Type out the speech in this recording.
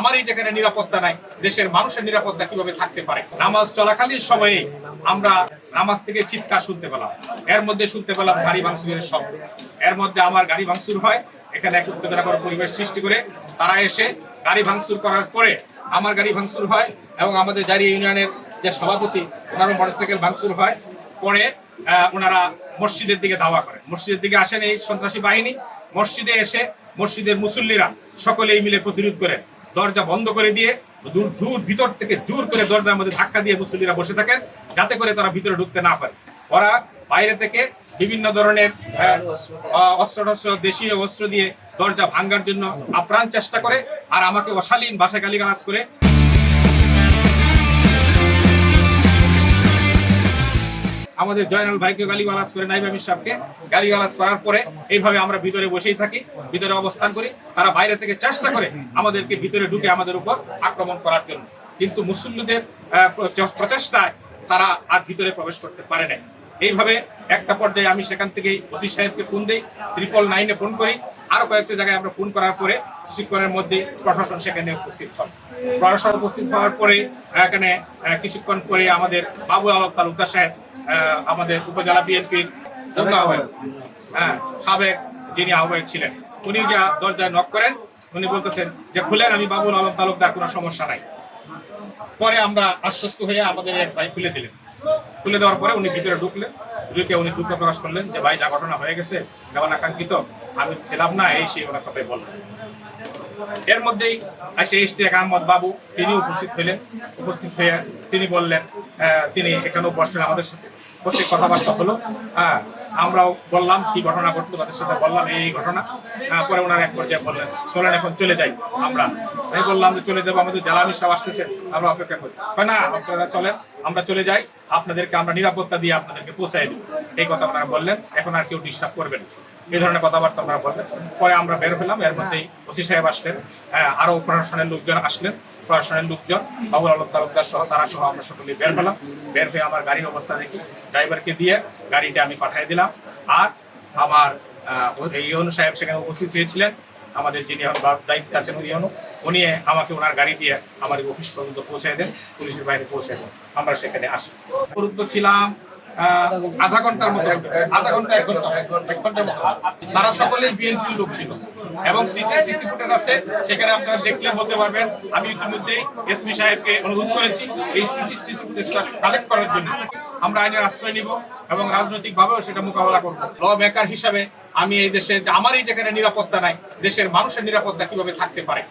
আমারই যেখানে নিরাপত্তা নাই, দেশের মানুষের নিরাপত্তা কিভাবে থাকতে পারে? নামাজ চলাকালীন সময়ে আমরা নামাজ থেকে চিৎকার শুনতে পেলাম, এর মধ্যে শুনতে পেলাম গাড়ি ভাঙচুরের শব্দ। এর মধ্যে আমার গাড়ি ভাঙচুর হয়, এখানে এক উত্তেজনাকর পরিবেশ সৃষ্টি করে তারা এসে গাড়ি ভাঙচুর করার পরে আমার গাড়ি ভাঙচুর হয় এবং আমাদের জারি ইউনিয়নের যে সভাপতি ওনারও মোটরসাইকেল ভাঙচুর হয়। পরে ওনারা মসজিদের দিকে ধাওয়া করেন, মসজিদের দিকে আসেন এই সন্ত্রাসী বাহিনী। মসজিদে এসে মসজিদের মুসল্লিরা সকলেই মিলে প্রতিরোধ করেন, দরজা বন্ধ করে দিয়ে ভিতর থেকে জোর করে দরজার মধ্যে ধাক্কা দিয়ে মুসল্লিরা বসে থাকেন, যাতে করে তারা ভিতরে ঢুকতে না পারে। ওরা বাইরে থেকে বিভিন্ন ধরনের অস্ত্র দেশীয় অস্ত্র দিয়ে দরজা ভাঙার জন্য আপ্রাণ চেষ্টা করে, আর আমাকে অশালীন ভাষায় গালিগালাজ করে। আমাদের জয়নাল ভাইকে গালিগালাজ করে, নাইব আমির সাহেবকে গালিগালাজ করার পরে এইভাবে আমরা ভিতরে বসেই থাকি, ভিতরে অবস্থান করি। তারা বাইরে থেকে চেষ্টা করে আমাদেরকে ভিতরে ঢুকে আমাদের উপর আক্রমণ করার জন্য, কিন্তু মুসল্লিদের প্রচেষ্টায় তারা আর ভিতরে প্রবেশ করতে পারে নাই। এইভাবে একটা পর্যায়ে আমি সেখান থেকে ওসি সাহেবকে ফোন দিই, 999-এ ফোন করি। আরো কয়েকটি জায়গায় আমরা ফোন করার পরে কিছুক্ষণের মধ্যে প্রশাসন সেখানে উপস্থিত হন। প্রশাসন উপস্থিত হওয়ার পরে এখানে কিছুক্ষণ পরে আমাদের বাবুল আলম তালুকদার সাহেব, আমাদের উপজেলা বিএনপির সাবেক যিনি আহ্বায়ক ছিলেন, উনি যা দরজায় নক করেন, উনি বলতেছেন যে খুলেন, আমি বাবুল আলম তালুকদার, কোনো সমস্যা নাই। পরে আমরা আশ্বস্ত হয়ে আমাদের এক ভাই খুলে দিলেন। খুলে দেওয়ার পরে উনি ভিতরে ঢুকলেন, ঢুকে উনি দুঃখ প্রকাশ করলেন যে ভাই, যা ঘটনা হয়ে গেছে যেমন আকাঙ্ক্ষিত, আমি ছিলাম না, এই সেই ওনার কথাই বললেন। এর মধ্যেই এসে ইশতিয়াক আহমদ বাবু, তিনি উপস্থিত হলেন। উপস্থিত হয়ে তিনি বললেন, তিনি এখানেও বসলেন, আমাদের সাথে বসে কথাবার্তা হলো। আমরাও বললাম কি ঘটনা ঘটলো, তাদের সাথে বললাম এই ঘটনা। পরে ওনার এক পর্যায়ে বললেন, চলেন এখন চলে যাই আমরা। আমি বললাম যে চলে যাবো, আমাদের জেলা আমির সাহেব আসতেছেন, আমরা অপেক্ষা করি। না, আপনারা চলেন, আমরা চলে যাই, আপনাদেরকে আমরা নিরাপত্তা দিয়ে আপনাদেরকে পৌঁছাই দেবো, এই কথা ওনারা বললেন। এখন আর কেউ ডিস্টার্ব করবেন, এই ধরনের কথাবার্তা ওনারা বললেন। পরে আমরা বের হলাম, এর মধ্যেই ওসি সাহেব আসলেন, আরো প্রশাসনের লোকজন আসলেন। প্রশাসনের লোকজন, বাবুল আলম তালুকদার সহ, তারা সহ আমরা সকলে বের হলাম। বের হয়ে আমার গাড়ির অবস্থা দেখি, ড্রাইভারকে দিয়ে গাড়িটা আমি পাঠিয়ে দিলাম। আর আমার ইউনু সাহেব সেখানে উপস্থিত হয়েছিলেন, আমাদের যিনি দায়িত্বে আছেন উনি আমাকে ওনার গাড়ি দিয়ে আমার অফিস পর্যন্ত পৌঁছে দেন, পুলিশের বাইরে পৌঁছে দেন। আমরা সেখানে আসি, গুরুত্ব ছিলাম আধা ঘন্টার মতো, আধা ঘন্টা 1 ঘন্টার মতো। তারা সকলেই বিএনপির লোক ছিল এবং সিসি ফুটেজ আছে, সেখানে আপনারা দেখলে বলতে পারবেন। আমি ইতিমধ্যেই এসপি সাহেবকে অনুরোধ করেছি এই সিসি ফুটেজটা কালেক্ট করার জন্য। আমরা আইনের আশ্রয় নিব এবং রাজনৈতিকভাবেও সেটা মোকাবেলা করবো। ল মেকার হিসাবে আমি এই দেশে আমারই যেখানে নিরাপত্তা নাই, দেশের মানুষের নিরাপত্তা কিভাবে থাকতে পারে?